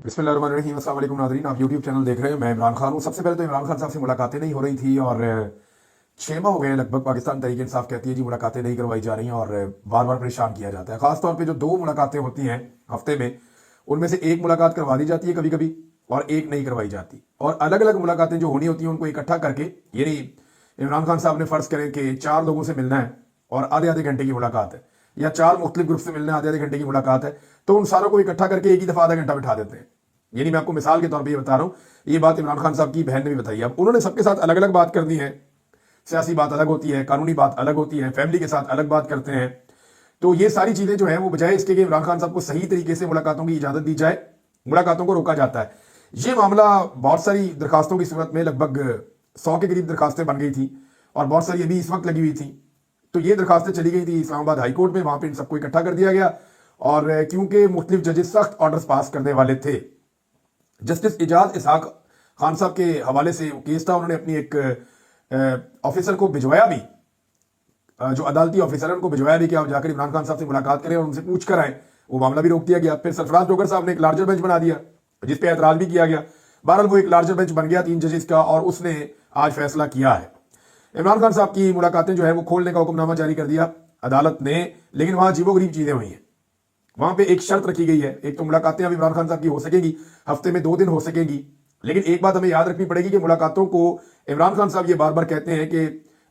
बिस्मिल्लाहिर्रहमानिर्रहीम। अस्सलाम वालेकुम नाज़रीन, आप यूट्यूब चैनल देख रहे हैं। मैं इमरान खान हूँ। सबसे पहले तो इमरान खान साहब से मुलाकातें नहीं हो रही थी और 6 माह हो गए हैं लगभग। पाकिस्तान तहरीक इंसाफ कहती है जी मुलाकातें नहीं करवाई जा रही हैं और बार बार परेशान किया जाता है। खासतौर पर जो 2 मुलाकातें होती हैं हफ्ते में, उनमें से एक मुलाकात करवा दी जाती है कभी कभी और एक नहीं करवाई जाती। और अलग अलग मुलाकातें जो होनी होती हैं उनको इकट्ठा करके, यानी इमरान खान साहब ने फ़र्ज़ करें कि 4 लोगों से मिलना है और आधे आधे घंटे की मुलाकात है, या 4 मुख्तलिफ ग्रुप से मिलना है, आधे आधे घंटे की मुलाकात है, तो उन सारों को इकट्ठा करके एक ही दफ़ा आधा घंटा बिठा देते हैं। यानी मैं आपको मिसाल के तौर पे ये बता रहा हूँ, ये बात इमरान खान साहब की बहन ने भी बताई। अब उन्होंने सबके साथ अलग अलग बात करनी है। सियासी बात अलग होती है, कानूनी बात अलग होती है, फैमिली के साथ अलग बात करते हैं। तो ये सारी चीज़ें जो है वो बजाय इसके कि इमरान खान साहब को सही तरीके से मुलाकातों की इजाज़त दी जाए, मुलाकातों को रोका जाता है। ये मामला बहुत सारी दरखास्तों की सूरत में लगभग 100 के करीब दरखास्तें बन गई थी और बहुत सारी अभी इस वक्त लगी हुई थी। तो ये दरखास्तें चली गई थी इस्लामाबाद हाई कोर्ट में, वहाँ पर इन सबको इकट्ठा कर दिया गया। और क्योंकि मुख्तलिफ जजेस सख्त ऑर्डर्स पास करने वाले थे, जस्टिस इजाज इसहाक खान साहब के हवाले से केस था, उन्होंने अपनी एक ऑफिसर को भिजवाया भी, जो अदालती ऑफिसर है उनको भिजवाया भी कि आप जाकर इमरान खान साहब से मुलाकात करें और उनसे पूछ कर आए। वो मामला भी रोक दिया गया। फिर सरफराज जोगर साहब ने एक लार्जर बेंच बना दिया जिस पे एतराज भी किया गया। बहरहाल वो एक लार्जर बेंच बन गया 3 जजेस का और उसने आज फैसला किया है। इमरान खान साहब की मुलाकातें जो है वो खोलने का हुक्मनामा जारी कर दिया अदालत ने, लेकिन वहां अजीबोगरीब चीजें हुई हैं। वहां पे एक शर्त रखी गई है। एक तो मुलाकातें अब इमरान खान साहब की हो सकेगी, हफ्ते में 2 दिन हो सकेंगी, लेकिन एक बात हमें याद रखनी पड़ेगी कि मुलाकातों को इमरान खान साहब ये बार बार कहते हैं कि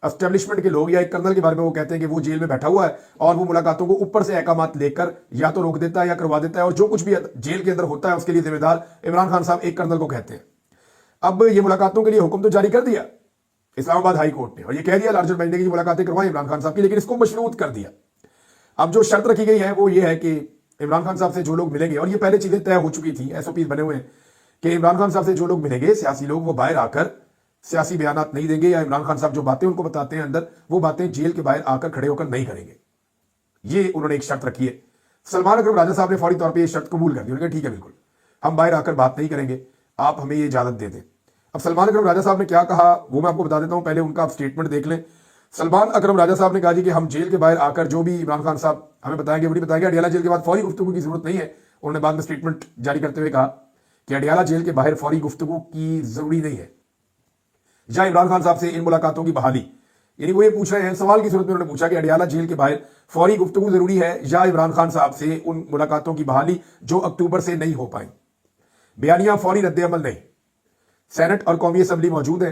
एस्टेब्लिशमेंट के लोग या एक कर्नल के बारे में वो कहते हैं कि वो जेल में बैठा हुआ है और वो मुलाकातों को ऊपर से अहकामात लेकर या तो रोक देता है या करवा देता है, और जो कुछ भी जेल के अंदर होता है उसके लिए जिम्मेदार इमरान खान साहब एक कर्नल को कहते हैं। अब ये मुलाकातों के लिए हुक्म तो जारी कर दिया इस्लामाबाद हाई कोर्ट ने और ये कह दिया लार्जर बेंच ने की मुलाकातें करवाएं इमरान खान साहब की, लेकिन इसको मशरूत कर दिया। अब जो शर्त रखी गई है वो ये है कि इमरान खान साहब से जो लोग मिलेंगे, और ये पहले चीजें तय हो चुकी थी, एसओपी बने हुए हैं कि इमरान खान साहब से जो लोग मिलेंगे सियासी लोग, वो बाहर आकर सियासी बयानात नहीं देंगे, या इमरान खान साहब जो बातें उनको बताते हैं अंदर, वो बातें जेल के बाहर आकर खड़े होकर नहीं करेंगे। ये उन्होंने एक शर्त रखी है। सलमान अकरम राजा साहब ने फौरी तौर पर यह शर्त कबूल कर दी। उन्होंने कहा ठीक है, बिल्कुल हम बाहर आकर बात नहीं करेंगे, आप हमें ये इजाजत दे दें। अब सलमान अकरम राजा साहब ने क्या कहा वो मैं आपको बता देता हूं, पहले उनका आप स्टेटमेंट देख लें। सलमान अकरम राजा साहब ने कहा जी कि हम जेल के बाहर आकर जो भी इमरान खान साहब हमें बताएंगे वो नहीं बताएंगे। अडियाला जेल के बाद फौरी गुफ्तगू की जरूरत नहीं है। उन्होंने बाद में स्टेटमेंट जारी करते हुए कहा कि अडियाला जेल के बाहर फौरी गुफ्तगू की जरूरी नहीं है। या इमरान खान साहब से इन मुलाकातों की बहाली, यानी वो ये पूछ रहे हैं, सवाल की सूरत में उन्होंने पूछा कि अडियाला जेल के बाहर फौरी गुफ्तगू जरूरी है या इमरान खान साहब से उन मुलाकातों की बहाली जो अक्टूबर से नहीं हो पाई। बयानिया फौरी रद्द अमल नहीं। सेनेट और कौमी असम्बली मौजूद है,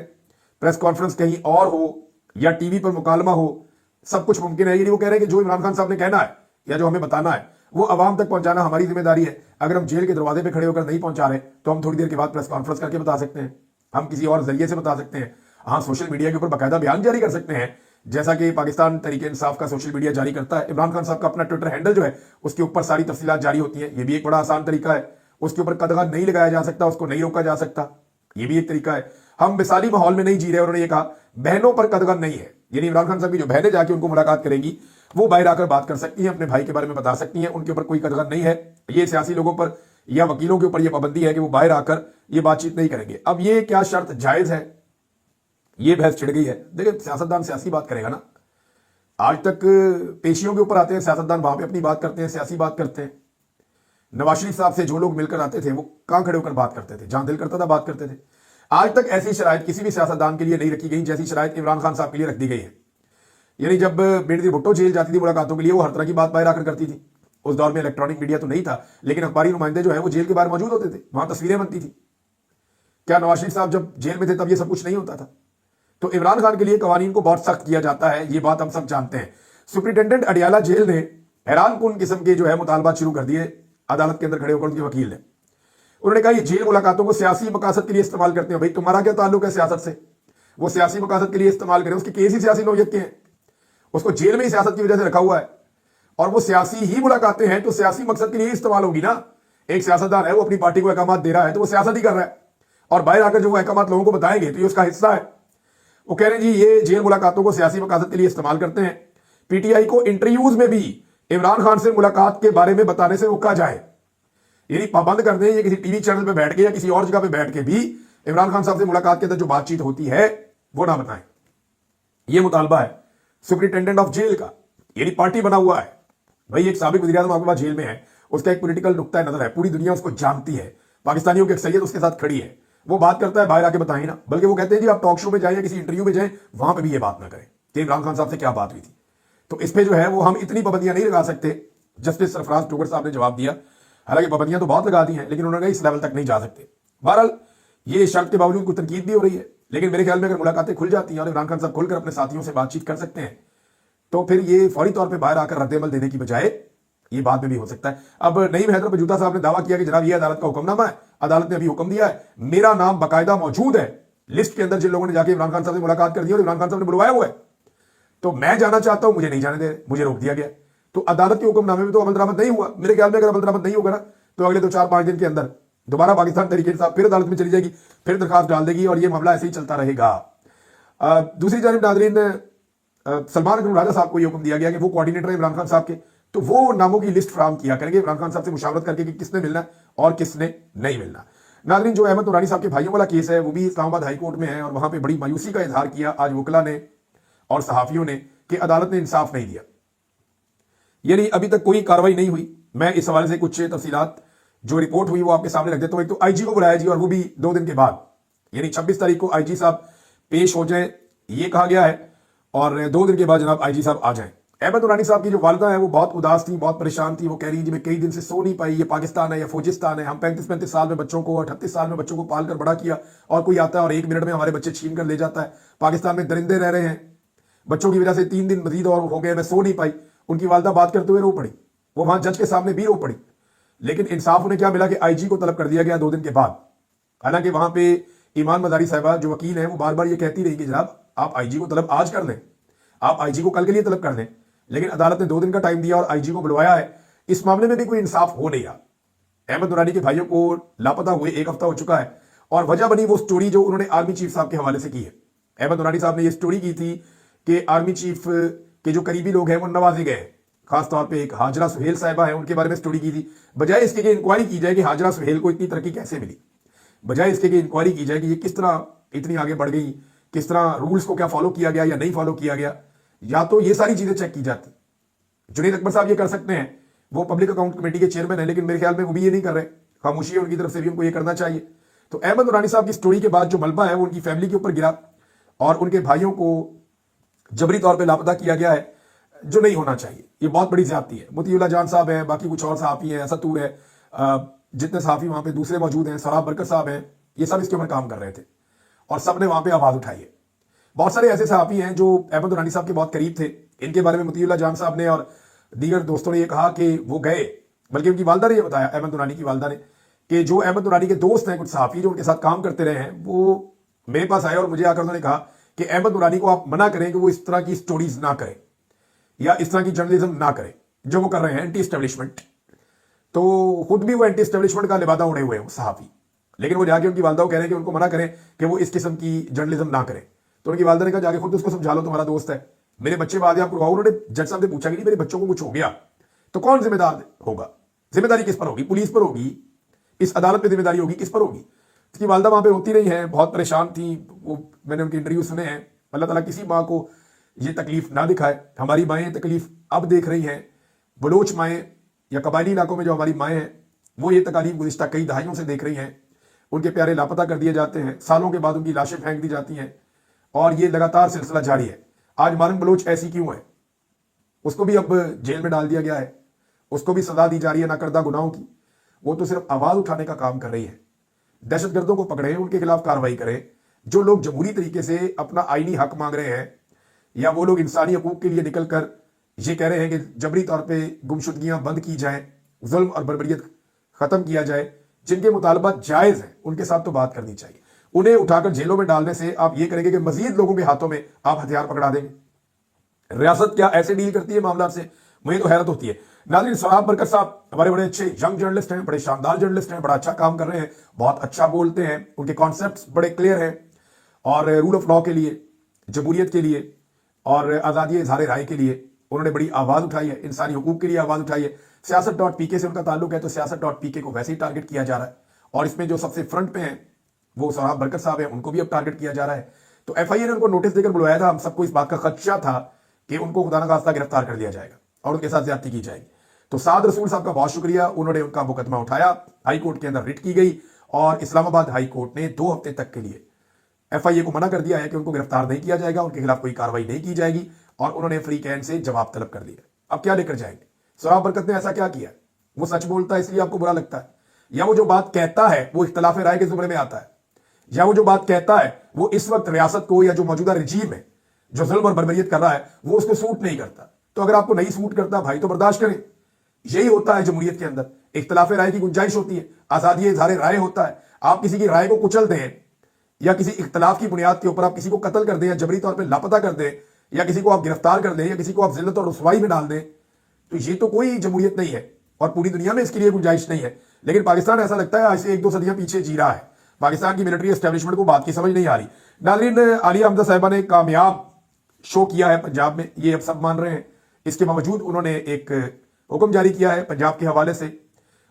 प्रेस कॉन्फ्रेंस कहीं और हो या टीवी पर मुकालमा हो, सब कुछ मुमकिन है। यानी वो कह रहे हैं कि जो इमरान खान साहब ने कहना है या जो हमें बताना है वो आवाम तक पहुंचाना हमारी जिम्मेदारी है। अगर हम जेल के दरवाजे पे खड़े होकर नहीं पहुंचा रहे तो हम थोड़ी देर के बाद प्रेस कॉन्फ्रेंस करके बता सकते हैं, हम किसी और जरिए से बता सकते हैं, हाँ सोशल मीडिया के ऊपर बाकायदा बयान जारी कर सकते हैं, जैसा कि पाकिस्तान तहरीक इंसाफ का सोशल मीडिया जारी करता है। इमरान खान साहब का अपना ट्विटर हैंडल जो है उसके ऊपर सारी तफसीलात जारी होती है। ये भी एक बड़ा आसान तरीका है। उसके ऊपर कदगन नहीं लगाया जा सकता, उसको नहीं रोका जा सकता, ये भी एक तरीका है। हम मिसाली माहौल में नहीं जी रहे। उन्होंने ये कहा बहनों पर कदगन नहीं है, यानी इमरान खान साहब की जो बहनें जाके उनको मुलाकात करेंगी वो बाहर आकर बात कर सकती हैं, अपने भाई के बारे में बता सकती हैं, उनके ऊपर कोई कदगन नहीं है। ये सियासी लोगों पर या वकीलों के ऊपर यह पाबंदी है कि वो बाहर आकर ये बातचीत नहीं करेंगे। अब ये क्या शर्त जायज है, ये बहस छिड़ गई है। देखिए सियासतदान सियासी बात करेगा ना, आज तक पेशियों के ऊपर आते हैं सियासतदान, वहां पे अपनी बात करते हैं, सियासी बात करते हैं। नवाज शरीफ साहब से जो लोग मिलकर आते थे वो कहां खड़े होकर बात करते थे, जहां दिल करता था बात करते थे। आज तक ऐसी शराइत किसी भी सियासतदान के लिए नहीं रखी गई जैसी शराइत इमरान खान साहब के लिए रख दी गई है। यानी जब बेनजीर भुट्टो जेल जाती थी मुलाकातों के लिए, वो हर तरह की बात बाहर आकर करती थी। उस दौर में इलेक्ट्रॉनिक मीडिया तो नहीं था, लेकिन अखबारी नुमाइंदे जो है वो जेल के बाहर मौजूद होते थे, वहां तस्वीरें बनती थी। क्या नवाज शरीफ साहब जब जेल में थे तब ये सब कुछ नहीं होता था? तो इमरान खान के लिए कवानीन को बहुत सख्त किया जाता है, ये बात हम सब जानते हैं। सुप्रिंटेंडेंट अडियाला जेल ने हैरान कुन किस्म के जो है मुतालबात शुरू कर दिए अदालत के अंदर खड़े होकर उनके वकील ने। उन्होंने कहा ये जेल मुलाकातों को सियासी मकासद के लिए इस्तेमाल करते हैं। भाई तुम्हारा क्या ताल्लुक है सियासत से? वो सियासी मकासद के लिए इस्तेमाल करें, उसके केस ही सियासी नौयत के हैं, उसको जेल में ही सियासत की वजह से रखा हुआ है, और वो सियासी ही मुलाकातें हैं तो सियासी मकसद के लिए इस्तेमाल होगी ना। एक सियासतदान है, वो अपनी पार्टी को अहकाम दे रहा है तो वो सियासत ही कर रहा है, और बाहर आकर जो वो अहकाम लोगों को बताएंगे तो ये उसका हिस्सा है। वो कह रहे हैं जी ये जेल मुलाकातों को सियासी मकासद के लिए इस्तेमाल करते हैं। पीटीआई को इंटरव्यूज में भी इमरान खान से मुलाकात के बारे में बताने से रोका जाए, यानी पाबंद कर दें। ये किसी टीवी चैनल पे बैठ के या किसी और जगह पे बैठ के भी इमरान खान साहब से मुलाकात के अंदर जो बातचीत होती है वो ना बताएं। ये मुतालबा है सुप्रिंटेंडेंट ऑफ जेल का, यानी पार्टी बना हुआ है। भाई एक साबिक वज़ीर-ए-आज़म आपके पास जेल में है, उसका एक पॉलिटिकल नुक्ता नजर है, पूरी दुनिया उसको जानती है, पाकिस्तानियों की अक्सरियत उसके साथ खड़ी है। वो बात करता है बाहर आके बताएं ना, बल्कि वो कहते हैं जी आप टॉक शो में जाए या किसी इंटरव्यू में जाए, वहां पर भी ये बात ना करें कि इमरान खान साहब से क्या बात हुई थी। तो इस पे जो है वो हम इतनी पाबंदियां नहीं लगा सकते। जस्टिस सरफराज टोगर साहब ने जवाब दिया, हालांकि पाबंदियां तो बहुत लगा दी हैं, लेकिन उन्होंने इस लेवल तक नहीं जा सकते। बहरहाल ये शर्त के बावजूद कुछ तनकीद भी हो रही है, लेकिन मेरे ख्याल में अगर मुलाकातें खुल जाती हैं और इमरान खान साहब खुलकर अपने साथियों से बातचीत कर सकते हैं, तो फिर ये फौरी तौर पर बाहर आकर रद्द-ए-अमल देने की बजाय ये बात में भी हो सकता है। अब नईम हैदर बजूता साहब ने दावा किया कि जनाब ये अदालत का हुक्मनामा है, अदालत ने अभी हुक्म दिया है, मेरा नाम बाकायदा मौजूद है लिस्ट के अंदर जिन लोगों ने जाके इमरान खान साहब से मुलाकात कर दी और इमरान खान साहब ने बुलवाया हुआ है, तो मैं जाना चाहता हूं, मुझे नहीं जाने दे रहे, मुझे रोक दिया गया। तो अदालत के हुक्मनामे में तो अमल दरामद नहीं हुआ। मेरे ख्याल में अगर अमल दरामद नहीं होगा ना, तो अगले 2-4-5 दिन के अंदर दोबारा पाकिस्तान तहरीक इंसाफ फिर अदालत में चली जाएगी, फिर दरखास्त डाल देगी और ये मामला ऐसे ही चलता रहेगा। दूसरी जानिब नाज़रीन, सलमान अकरम राजा साहब को यह हुक्म दिया गया कि वो कोऑर्डिनेटर है इमरान खान साहब के, तो वो नामों की लिस्ट फराहम किया करेंगे इमरान खान साहब से मुशावरत करके कि किसने मिलना और किसने नहीं मिलना। नाज़रीन, जो अहमद नूरानी साहब के भाइयों वाला केस है वो भी इस्लामाबाद हाई कोर्ट में है और वहां पे बड़ी मायूसी का इजहार किया आज वकला ने और सहाफियों ने कि अदालत ने इंसाफ नहीं दिया, यानी अभी तक कोई कार्रवाई नहीं हुई। मैं इस हवाले से कुछ तफसीलात जो रिपोर्ट हुई वो आपके सामने रख देता हूं। एक तो आईजी को बुलाया जी, और वो भी 2 दिन के बाद, यानी 26 तारीख को आईजी साहब पेश हो जाए ये कहा गया है, और 2 दिन के बाद जनाब आईजी साहब आ जाएं। अहमद नूरानी साहब की जो वालिदा है वो बहुत उदास थी, बहुत परेशान थी। वो कह रही जी मैं कई दिन से सो नहीं पाई, ये पाकिस्तान है या फौजिस्तान है, हम 35-35 साल में बच्चों को, 38 साल में बच्चों को पाल कर बड़ा किया, और कोई आता है और 1 मिनट में हमारे बच्चे छीन कर ले जाता है। पाकिस्तान में दरिंदे रह रहे हैं, बच्चों की वजह से 3 दिन मजीद और हो गए, मैं सो नहीं पाई। उनकी वालिदा बात करते हुए रो पड़ी, वो वहां जज के सामने भी रो पड़ी, लेकिन इंसाफ उन्हें क्या मिला कि आईजी को तलब कर दिया गया 2 दिन के बाद। हालांकि वहां पे ईमान मजारी साहबा जो वकील है वो बार बार ये कहती रही कि जनाब आप आईजी को तलब आज कर लें, आप आईजी को कल के लिए तलब कर लें, लेकिन अदालत ने 2 दिन का टाइम दिया और आईजी को बुलवाया है। इस मामले में भी कोई इंसाफ हो नहीं रहा। अहमद नूरानी के भाइयों को लापता हुए 1 हफ्ता हो चुका है, और वजह बनी वो स्टोरी जो उन्होंने आर्मी चीफ साहब के हवाले से की है। अहमद नूरानी साहब ने ये स्टोरी की थी कि आर्मी चीफ के जो करीबी लोग हैं वो नवाजे गए, खासतौर पे एक हाजरा सुहेल साहिबा है, उनके बारे में स्टोरी की थी। बजाय इसके कि इंक्वायरी की जाए कि हाजरा सुहेल को इतनी तरक्की कैसे मिली, बजाय इसके कि इंक्वायरी की जाए कि ये किस तरह इतनी आगे बढ़ गई, किस तरह रूल्स को क्या फॉलो किया गया या नहीं फॉलो किया गया, या तो ये सारी चीजें चेक की जाती। जुनैद अकबर साहब ये कर सकते हैं, वो पब्लिक अकाउंट कमेटी के चेयरमैन है, लेकिन मेरे ख्याल में वो भी ये नहीं कर रहे। खामोशी है उनकी तरफ से भी, उनको ये करना चाहिए। तो अहमद नूरानी साहब की स्टोरी के बाद जो मलबा है वो उनकी फैमिली के ऊपर गिरा और उनके भाइयों को जबरी तौर पर लापता किया गया है, जो नहीं होना चाहिए। ये बहुत बड़ी ज्यादती है। मोतीउल्लाह जान साहब हैं, बाकी कुछ और सहाफी हैं, असतूर है, जितने सहाफी वहां पे दूसरे मौजूद हैं, सराब बरकत साहब हैं, ये सब इसके ऊपर काम कर रहे थे और सब ने वहां पे आवाज उठाई है। बहुत सारे ऐसे सहाफी हैं जो अहमद नूरानी साहब के बहुत करीब थे। इनके बारे में मोतीउल्लाह जान साहब ने और दीगर दोस्तों ने ये कहा कि वो गए, बल्कि उनकी वालदा ने ये बताया, अहमद नूरानी की वालदा ने, कि जो अहमद नूरानी के दोस्त हैं, कुछ सहाफी जो उनके साथ काम करते रहे हैं, वो मेरे पास आए और मुझे आकर उन्होंने कहा कि अहमद नूरानी को आप मना करें कि वो इस तरह की स्टोरीज ना करें या इस तरह की जर्नलिज्म ना करें जो वो कर रहे हैं, एंटी एस्टेब्लिशमेंट। तो खुद भी वो एंटी एस्टेब्लिशमेंट का लिबादा उड़े हुए हैं सहाफी, लेकिन वो जाके उनकी वालदा को कह रहे हैं कि उनको मना करें कि वो इस किस्म की जर्नलिज्म ना करें। तो उनकी वालदा ने कहा जाके खुद उसको समझा लो, तुम्हारा दोस्त है, मेरे बच्चे बाद आप करवाओ। उन्होंने जज साहब से पूछा कि मेरे बच्चों को कुछ हो गया तो कौन जिम्मेदार होगा, जिम्मेदारी किस पर होगी, पुलिस पर होगी, इस अदालत में जिम्मेदारी होगी, किस पर होगी। उसकी वालदा वहां पे रोती रही है, बहुत परेशान थी वो, मैंने उनके इंटरव्यू सुने हैं। अल्लाह ताला किसी माँ को ये तकलीफ ना दिखाए। हमारी माएँ तकलीफ अब देख रही हैं, बलोच माएँ या कबायली इलाकों में जो हमारी माएँ हैं वो ये तकलीफ गुज़िश्ता कई दहाइयों से देख रही हैं। उनके प्यारे लापता कर दिए जाते हैं, सालों के बाद उनकी लाशें फेंक दी जाती हैं, और ये लगातार सिलसिला जारी है। आज मारंग बलोच ऐसी क्यों है, उसको भी अब जेल में डाल दिया गया है, उसको भी सजा दी जा रही है नाकर्दा गुनाहों की। वो तो सिर्फ आवाज उठाने का काम कर रही है। दहशतगर्दों को पकड़े, उनके खिलाफ कार्रवाई करें। जो लोग जमहूरी तरीके से अपना आईनी हक मांग रहे हैं, या वो लोग इंसानी हकूक के लिए निकल कर ये कह रहे हैं कि जबरी तौर पे गुमशुदगियां बंद की जाएं, जुल्म और बर्बरियत खत्म किया जाए, जिनके मुतालबात जायज हैं उनके साथ तो बात करनी चाहिए। उन्हें उठाकर जेलों में डालने से आप ये करेंगे कि मजीद लोगों के हाथों में आप हथियार पकड़ा देंगे। रियासत क्या ऐसे डील करती है मामला से, मुझे तो हैरत होती है। नाज़रीन, सराब बरकत साहब हमारे बड़े अच्छे यंग जर्नलिस्ट हैं, बड़े शानदार जर्नलिस्ट हैं, बड़ा अच्छा काम कर रहे हैं, बहुत अच्छा बोलते हैं, उनके कॉन्सेप्ट्स बड़े क्लियर हैं, और रूल ऑफ लॉ के लिए, जमहूरियत के लिए और आज़ादी इजहार राय के लिए उन्होंने बड़ी आवाज़ उठाई है, इंसानी हकूक के लिए आवाज़ उठाई है। सियासत.pk से उनका ताल्लुक है, तो सियासत.pk को वैसे ही टारगेट किया जा रहा है, और इसमें जो सबसे फ्रंट पे हैं वो सराब बरकत साहब हैं, उनको भी अब टारगेट किया जा रहा है। तो FIA ने उनको नोटिस देकर बुलवाया था। हम सबको इस बात का खदशा था कि उनको खुदा न खास्ता गिरफ्तार कर लिया जाएगा और उनके साथ ज्यादती की जाएगी। तो साद रसूल साहब का बहुत शुक्रिया, उन्होंने उनका मुकदमा उठाया, हाई कोर्ट के अंदर रिट की गई اور اسلام آباد ہائی کورٹ نے 2 ہفتے تک کے لیے FIA کو منع کر دیا ہے کہ ان کو گرفتار نہیں کیا جائے گا، ان کے خلاف کوئی کاروائی نہیں کی جائے گی، اور انہوں نے فری کین سے جواب طلب کر دیا۔ اب کیا لے کر جائیں گے؟ سوراب برکت نے ایسا کیا کیا؟ وہ سچ بولتا ہے اس لیے آپ کو برا لگتا ہے، یا وہ جو بات کہتا ہے وہ اختلاف رائے کے زمرے میں آتا ہے، یا وہ جو بات کہتا ہے وہ اس وقت ریاست کو یا جو موجودہ رجیم ہے جو ظلم اور بربریت کر رہا ہے وہ اس کو سوٹ نہیں کرتا؟ تو اگر آپ کو نہیں سوٹ کرتا بھائی تو برداشت کریں۔ یہی ہوتا ہے جمہوریت کے اندر، اختلاف رائے کی گنجائش ہوتی ہے، آزادی اظہار رائے ہوتا ہے۔ آپ کسی کی رائے کو کچل دیں یا کسی اختلاف کی بنیاد کے اوپر آپ کسی کو قتل کر دیں یا جبری طور پہ لاپتہ کر دیں یا کسی کو آپ گرفتار کر دیں یا کسی کو آپ ذلت اور رسوائی میں ڈال دیں، تو یہ تو کوئی جمہوریت نہیں ہے، اور پوری دنیا میں اس کے لیے گنجائش نہیں ہے۔ لیکن پاکستان ایسا لگتا ہے ایسے 1-2 صدیاں پیچھے جی رہا ہے۔ پاکستان کی ملٹری اسٹیبلشمنٹ کو بات کی سمجھ نہیں آ رہی۔ ناظرین، عالیہ حمزہ صاحبہ نے کامیاب شو کیا ہے پنجاب میں، یہ اب سب مان رہے ہیں۔ اس کے باوجود انہوں نے ایک حکم جاری کیا ہے پنجاب کے حوالے سے،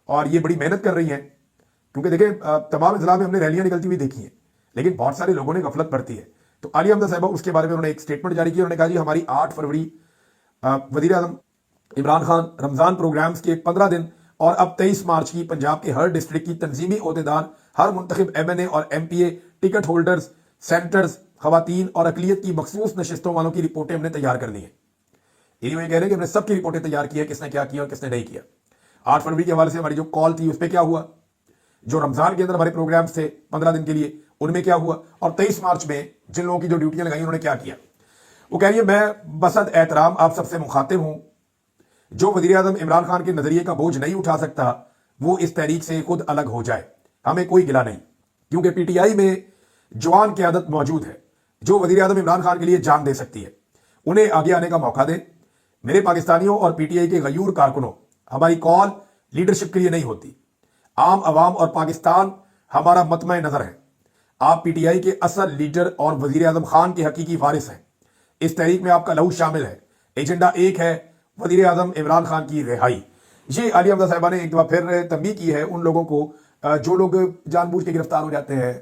اور یہ بڑی محنت کر رہی ہیں، کیونکہ دیکھیں تمام اضلاع میں ہم نے ریلیاں نکلتی ہوئی دیکھی ہیں، لیکن بہت سارے لوگوں نے غفلت برتی ہے۔ تو عالیہ حمزہ صاحبہ اس کے بارے میں انہوں نے ایک سٹیٹمنٹ جاری کی، انہوں نے کہا جی ہماری 8 فروری وزیر اعظم عمران خان رمضان پروگرامز کے 15 دن اور اب 23 مارچ کی پنجاب کے ہر ڈسٹرکٹ کی تنظیمی عہدیدار، ہر منتخب MNA اور MPA، ٹکٹ ہولڈرز، سینٹرز، خواتین اور اقلیت کی مخصوص نشستوں والوں کی رپورٹیں ہم نے تیار کر دی ہیں۔ یہ کہہ رہے ہیں کہ ہم نے سب کی رپورٹیں تیار کی ہیں، کس نے کیا کیا اور کس نے نہیں کیا۔ 8 فروری کے حوالے سے ہماری جو کال تھی اس پہ کیا ہوا، جو رمضان کے اندر ہمارے پروگرامز تھے 15 دن کے لیے ان میں کیا ہوا، اور 23 مارچ میں جن لوگوں کی جو ڈیوٹیاں لگائی انہوں نے کیا کیا۔ وہ کہہ رہی ہے میں بسد احترام آپ سب سے مخاطب ہوں، جو وزیر اعظم عمران خان کے نظریے کا بوجھ نہیں اٹھا سکتا وہ اس تحریک سے خود الگ ہو جائے، ہمیں کوئی گلہ نہیں، کیونکہ PTI میں جوان قیادت موجود ہے جو وزیر اعظم عمران خان کے لیے جان دے سکتی ہے، انہیں آگے آنے کا موقع دیں۔ میرے پاکستانیوں اور PTI کے غیور کارکنوں، ہماری کال لیڈرشپ کے لیے نہیں ہوتی، عام عوام اور پاکستان ہمارا مطمع نظر ہے۔ آپ PTI کے اصل لیڈر اور وزیر اعظم خان کے حقیقی وارث ہیں۔ اس تحریک میں آپ کا لہو شامل ہے، ایجنڈا ایک ہے، وزیر اعظم عمران خان کی رہائی۔ یہ عالیہ حمزہ صاحبہ نے ایک دفعہ پھر تنبیہ کی ہے ان لوگوں کو جو لوگ جان بوجھ کے گرفتار ہو جاتے ہیں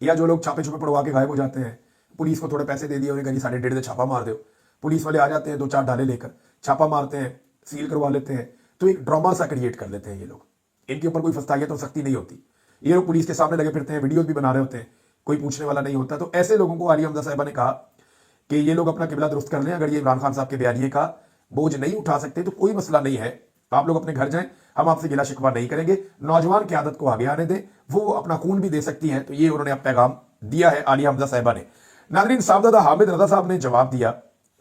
یا جو لوگ چھاپے چھپے پڑوا کے غائب ہو جاتے ہیں، پولیس کو تھوڑے پیسے دے دیے، انہیں کہا جی 1.5 سے چھاپا مار دو، پولیس والے آ جاتے ہیں 2-4 ڈالے لے کر، چھاپا مارتے ہیں، سیل کروا لیتے ہیں، تو ایک ڈرامہ سا کریٹ کر لیتے ہیں یہ لوگ۔ ان کے اوپر کوئی فستائیت اور سختی نہیں ہوتی، یہ لوگ پولیس کے سامنے لگے پھرتے ہیں، ویڈیوز بھی بنا رہے ہوتے ہیں، کوئی پوچھنے والا نہیں ہوتا۔ تو ایسے لوگوں کو عالیہ حمزہ صاحبہ نے کہا کہ یہ لوگ اپنا قبلہ درست کر لیں، اگر یہ عمران خان صاحب کے بیانیے کا بوجھ نہیں اٹھا سکتے تو کوئی مسئلہ نہیں ہے، آپ لوگ اپنے گھر جائیں، ہم آپ سے گلہ شکوہ نہیں کریں گے، نوجوان قیادت کو آگے آنے دیں، وہ اپنا خون بھی دے سکتی ہے۔ تو یہ انہوں نے اب پیغام دیا ہے عالیہ حمزہ صاحبہ نے۔ ناظرین، صاحبزادہ حامد رضا صاحب نے جواب دیا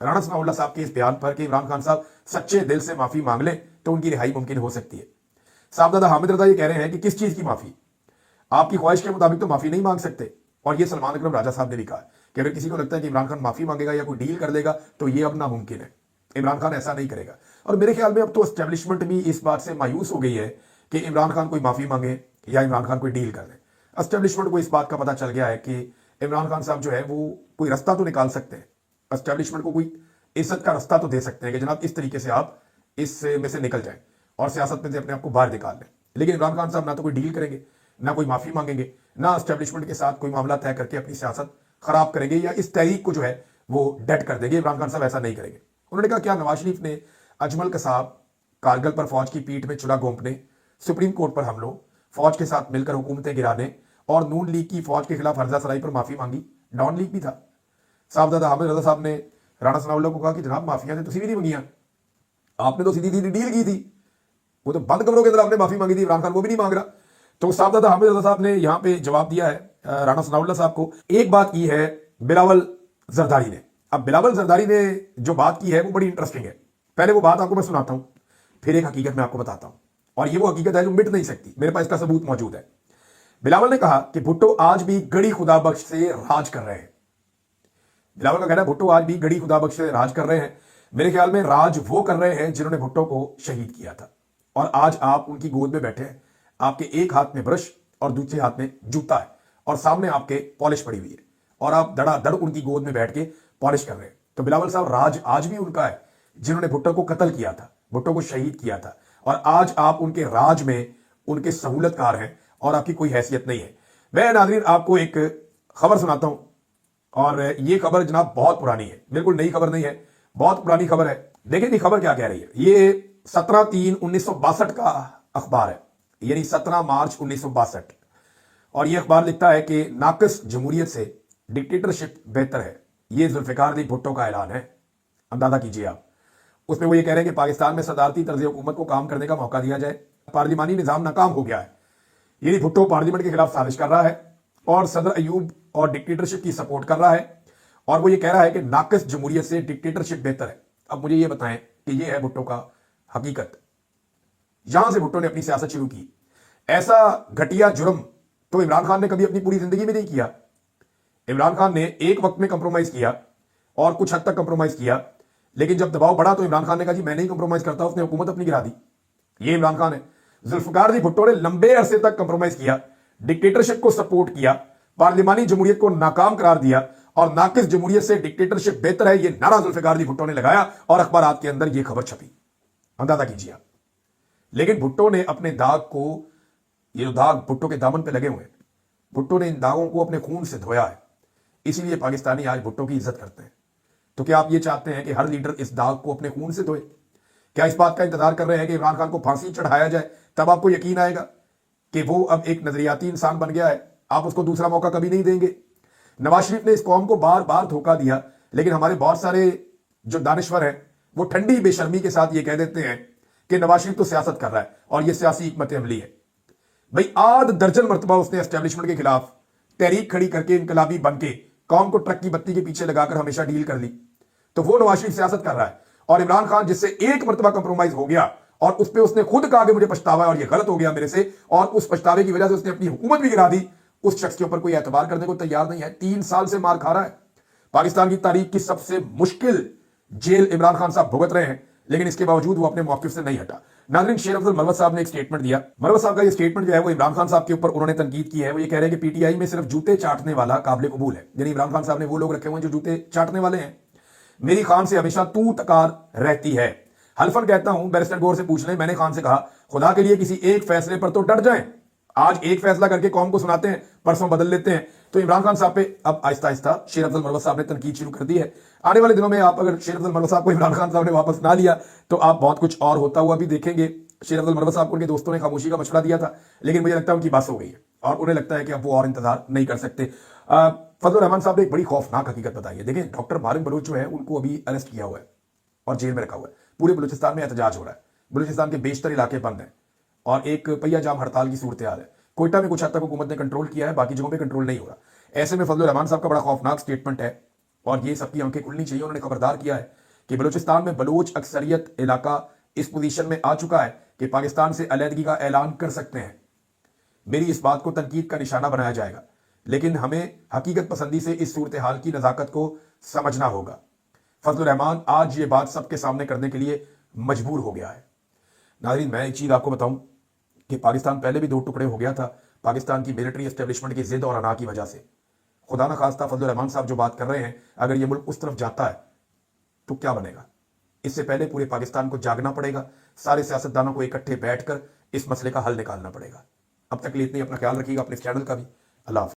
رانا ثناء اللہ صاحب کے اس بیان پر کہ عمران خان صاحب سچے دل سے معافی مانگ لیں تو ان کی رہائی ممکن ہو سکتی ہے۔ صاحبزادہ حامد رضا یہ کہہ رہے ہیں کہ کس چیز کی معافی؟ آپ کی خواہش کے مطابق تو معافی نہیں مانگ سکتے، اور یہ سلمان اکرم راجہ صاحب نے بھی کہا کہ اگر کسی کو لگتا ہے کہ عمران خان معافی مانگے گا یا کوئی ڈیل کر لے گا تو یہ اب ناممکن ہے، عمران خان ایسا نہیں کرے گا۔ اور میرے خیال میں اب تو اسٹیبلشمنٹ بھی اس بات سے مایوس ہو گئی ہے کہ عمران خان کوئی معافی مانگے یا عمران خان کوئی ڈیل کر دے۔ اسٹیبلشمنٹ کو اس بات کا پتہ چل گیا ہے کہ عمران خان صاحب جو ہے وہ کوئی رستہ تو نکال سکتے ہیں، اسٹیبلشمنٹ کو کوئی عزت کا رستہ تو دے سکتے ہیں کہ جناب اس طریقے سے آپ اس میں سے نکل جائیں اور سیاست میں سے اپنے آپ کو باہر نکال لیں۔ لیکن عمران خان صاحب نہ تو کوئی ڈیل کریں گے، نہ کوئی معافی مانگیں گے، نہ اسٹیبلشمنٹ کے ساتھ کوئی معاملہ طے کر کے اپنی سیاست خراب کریں گے یا اس تحریک کو جو ہے وہ ڈیڈ کر دیں گے۔ عمران خان صاحب ایسا نہیں کریں گے۔ انہوں نے کہا کیا نواز شریف نے اجمل قصاب کارگل پر فوج کی پیٹھ میں چولہا گھونپنے، سپریم کورٹ پر حملوں، فوج کے ساتھ مل کر حکومتیں گرانے اور نون لیگ کی فوج کے خلاف ہرزہ سرائی پر معافی مانگی؟ ڈان لیگ بھی تھا۔ صاحبزادہ حامد رضا صاحب نے رانا ثناء اللہ کو کہا کہ جناب معافیاں تو تسی بھی نہیں منگیاں، آپ نے تو سیدھی سیدھی ڈیل کی تھی، وہ تو بند کمروں کے اندر آپ نے معافی مانگی تھی، عمران خان وہ بھی نہیں مانگ رہا۔ تو صاحبزادہ حامد رضا صاحب نے یہاں پہ جواب دیا ہے رانا ثناء اللہ صاحب کو۔ ایک بات کی ہے بلاول زرداری نے، اب بلاول زرداری نے جو بات کی ہے وہ بڑی انٹرسٹنگ ہے۔ پہلے وہ بات آپ کو میں سناتا ہوں، پھر ایک حقیقت میں آپ کو بتاتا ہوں، اور یہ وہ حقیقت ہے جو مٹ نہیں سکتی، میرے پاس اس کا ثبوت موجود ہے۔ بلاول نے کہا کہ بھٹو آج بھی گڑی خدا بخش سے راج کر رہے ہیں۔ بلاول کا کہنا ہے بھٹو آج بھی گڑی خدا بخش سے راج کر رہے ہیں۔ میرے خیال میں راج وہ کر رہے ہیں جنہوں نے بھٹو کو شہید کیا تھا، اور آج آپ ان کی گود میں بیٹھے ہیں، آپ کے ایک ہاتھ میں برش اور دوسرے ہاتھ میں جوتا ہے، اور سامنے آپ کے پالش پڑی ہوئی ہے، اور آپ دڑا دڑ ان کی گود میں بیٹھ کے پالش کر رہے ہیں۔ تو بلاول صاحب راج آج بھی ان کا ہے جنہوں نے بھٹو کو قتل کیا تھا، بھٹو کو شہید کیا تھا، اور آج آپ ان کے راج میں ان کے سہولت کار ہیں اور آپ کی کوئی حیثیت نہیں ہے۔ میں ناظرین آپ کو ایک خبر سناتا ہوں، اور یہ خبر جناب بہت پرانی ہے، بالکل نئی خبر نہیں ہے، بہت پرانی خبر ہے۔ دیکھیں یہ خبر کیا کہہ رہی ہے، یہ 17/3/1962 کا اخبار ہے، یعنی 17 مارچ 1962۔ اور یہ اخبار لکھتا ہے کہ ناقص جمہوریت سے ڈکٹیٹرشپ بہتر ہے، یہ ذوالفقار علی بھٹو کا اعلان ہے۔ اندازہ کیجیے آپ، اس میں وہ یہ کہہ رہے ہیں کہ پاکستان میں صدارتی طرز حکومت کو کام کرنے کا موقع دیا جائے، پارلیمانی نظام ناکام ہو گیا ہے، یعنی بھٹو پارلیمنٹ کے خلاف سازش کر رہا ہے اور صدر ایوب اور ڈکٹیٹرشپ کی سپورٹ کر رہا ہے، اور وہ یہ کہہ رہا ہے کہ ناقص جمہوریت سے ڈکٹیٹرشپ بہتر ہے۔ اب مجھے یہ بتائیں کہ یہ ہے بھٹو کا حقیقت، یہاں سے بھٹو نے اپنی سیاست شروع کی۔ ایسا گھٹیا جرم تو عمران خان نے کبھی اپنی پوری زندگی میں نہیں کیا۔ عمران خان نے ایک وقت میں کمپرومائز کیا اور کچھ حد تک کمپرومائز کیا، لیکن جب دباؤ بڑھا تو عمران خان نے کہا جی میں نہیں کمپرومائز کرتا، اس نے حکومت اپنی گرا دی۔ یہ عمران خان ہے۔ ذوالفقار علی بھٹو نے لمبے عرصے تک کمپرومائز کیا، ڈکٹیٹرشپ کو سپورٹ کیا، پارلیمانی جمہوریت کو ناکام قرار دیا، اور ناقص جمہوریت سے ڈکٹیٹرشپ بہتر ہے، یہ نعرہ ذوالفقار علی بھٹو نے لگایا اور اخبارات کے اندر یہ خبر چھپی۔ اندازہ کیجیے آپ۔ لیکن بھٹو نے اپنے داغ کو، یہ جو داغ بھٹو کے دامن پہ لگے ہوئے ہیں، بھٹو نے ان داغوں کو اپنے خون سے دھویا ہے، اسی لیے پاکستانی آج بھٹو کی عزت کرتے ہیں۔ تو کیا آپ یہ چاہتے ہیں کہ ہر لیڈر اس داغ کو اپنے خون سے دھوئے؟ کیا اس بات کا انتظار کر رہے ہیں کہ عمران خان کو پھانسی چڑھایا جائے تب آپ کو یقین آئے گا کہ وہ اب ایک نظریاتی انسان بن گیا ہے، آپ اس کو دوسرا موقع کبھی نہیں دیں گے؟ نواز شریف نے اس قوم کو بار بار دھوکہ دیا، لیکن ہمارے بہت سارے جو دانشور ہیں وہ ٹھنڈی بے شرمی کے ساتھ یہ کہہ دیتے ہیں کہ نواز شریف تو سیاست کر رہا ہے اور یہ سیاسی حکمت عملی ہے۔ بھئی آدھ درجن مرتبہ اس نے اسٹیبلشمنٹ کے خلاف تحریک کھڑی کر کے، انقلابی بن کے قوم کو ٹرک کی بتی کے پیچھے لگا کر ہمیشہ ڈیل کر لی، تو وہ نواز شریف سیاست کر رہا ہے، اور عمران خان جس سے ایک مرتبہ کمپرومائز ہو گیا اور اس پہ اس نے خود کہا کہ مجھے پچھتاوا ہے اور یہ غلط ہو گیا میرے سے، اور اس پچھتاوے کی وجہ سے اس نے اپنی حکومت بھی گرا دی، اس شخص کے اوپر کوئی اعتبار کرنے کو تیار نہیں ہے۔ 3 سال سے مار کھا رہا ہے، پاکستان کی تاریخ کی سب سے مشکل جیل عمران خان صاحب بھگت رہے ہیں، لیکن اس کے باوجود وہ اپنے موقف سے نہیں ہٹا۔ ناظرین، شیر افضل مروت صاحب نے ایک سٹیٹمنٹ دیا۔ مروت صاحب کا یہ سٹیٹمنٹ جو ہے وہ عمران خان صاحب کے اوپر انہوں نے تنقید کی ہے۔ وہ یہ کہہ رہے ہیں کہ پی ٹی آئی میں صرف جوتے چاٹنے والا قابل قبول ہے، یعنی عمران خان صاحب نے وہ لوگ رکھے ہوئے ہیں جو جوتے چاٹنے والے ہیں۔ میری خان سے ہمیشہ تو تکار رہتی ہے، حلفاً کہتا ہوں، بیرسٹر گور سے پوچھ لیں، میں نے خان سے کہا خدا کے لیے کسی ایک فیصلے پر تو ڈٹ جائیں، آج ایک فیصلہ کر کے قوم کو سناتے ہیں، پرسوں بدل لیتے ہیں۔ تو عمران خان صاحب پہ اب آہستہ آہستہ شیر افضل مروت صاحب نے تنقید شروع کر دی ہے۔ آنے والے دنوں میں آپ اگر شیر افضل مروت صاحب کو عمران خان صاحب نے واپس نہ لیا تو آپ بہت کچھ اور ہوتا ہوا بھی دیکھیں گے۔ شیر افضل مروت صاحب کو ان کے دوستوں نے خاموشی کا مشورہ دیا تھا، لیکن مجھے لگتا ہے ان کی بس ہو گئی ہے اور انہیں لگتا ہے کہ اب وہ اور انتظار نہیں کر سکتے۔ فضل الرحمان صاحب نے ایک بڑی خوفناک حقیقت بتائی ہے۔ دیکھیں، ڈاکٹر مارن بلوچ جو ہے ان کو ابھی اریسٹ کیا ہوا ہے اور جیل میں رکھا ہوا ہے۔ پورے بلوچستان میں احتجاج ہو رہا ہے، بلوچستان کے بیشتر علاقے بند ہیں اور ایک پہیا جام ہڑتال کی صورتحال ہے۔ کوئٹہ میں کچھ حد تک حکومت نے کنٹرول کیا ہے، باقی جگہوں پہ کنٹرول نہیں ہو رہا۔ ایسے میں فضل الرحمان صاحب کا بڑا خوفناک سٹیٹمنٹ ہے اور یہ سب کی آنکھیں کھلنی چاہیے۔ انہوں نے خبردار کیا ہے کہ بلوچستان میں بلوچ اکثریت علاقہ اس پوزیشن میں آ چکا ہے کہ پاکستان سے علیحدگی کا اعلان کر سکتے ہیں۔ میری اس بات کو تنقید کا نشانہ بنایا جائے گا، لیکن ہمیں حقیقت پسندی سے اس صورتحال کی نزاکت کو سمجھنا ہوگا۔ فضل الرحمان آج یہ بات سب کے سامنے کرنے کے لیے مجبور ہو گیا ہے۔ ناظرین، میں ایک چیز آپ کو بتاؤں کہ پاکستان پہلے بھی 2 ٹکڑے ہو گیا تھا پاکستان کی ملٹری اسٹیبلشمنٹ کی ضد اور انا کی وجہ سے۔ خدا نہ خواستہ فضل الرحمان صاحب جو بات کر رہے ہیں، اگر یہ ملک اس طرف جاتا ہے تو کیا بنے گا؟ اس سے پہلے پورے پاکستان کو جاگنا پڑے گا، سارے سیاستدانوں کو اکٹھے بیٹھ کر اس مسئلے کا حل نکالنا پڑے گا۔ اب تک لیے اتنی، اپنا خیال رکھیے گا، اپنے چینل کا بھی۔ اللہ حافظ۔